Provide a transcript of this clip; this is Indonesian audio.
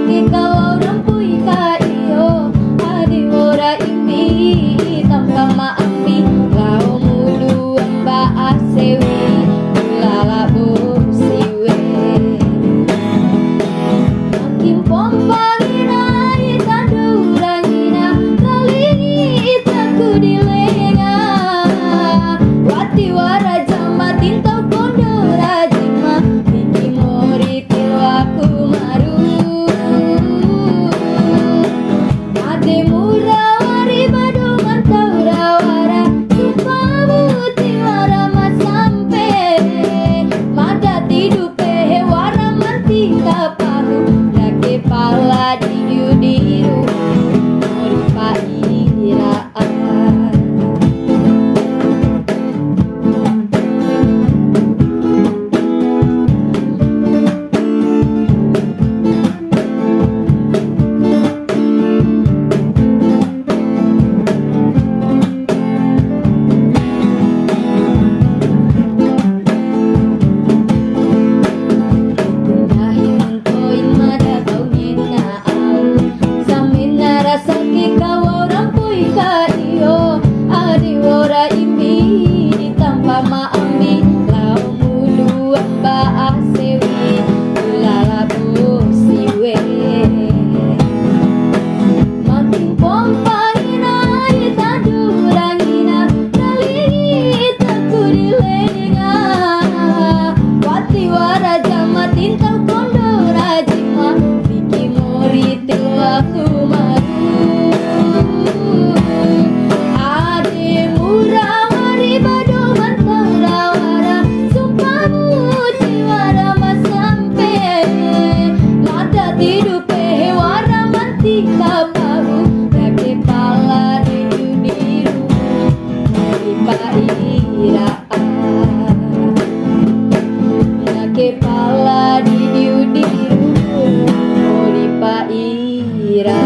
sakit kalau rampui ka iyo adi ora imbi tanpa maambi lao mulu amba asewi lala siwe makin pompangina ita durangina kalingi itaku dilenga wati wara jama tinta kondo rajima biki mori tilaku maru ade mura wari badu mantau rawara supamu tiwara masampe mada tidupe wara manti kapahu lake pala diudiru mori pairaan sakit kau rampui ka iyo adi ora imbi tanpa maambi lau mulu amba asewi lala siwe makin pompangina ita durangina kalingi itaku dilenga wati wara jama tinta kondo rajima biki mori tilaku maru ade mura wari badu mantau rawara sumpamu tiwara masampe mata tidupe wara manti kapahu lake pala diudiru mari pairaan lake pala diudiru mari pairaan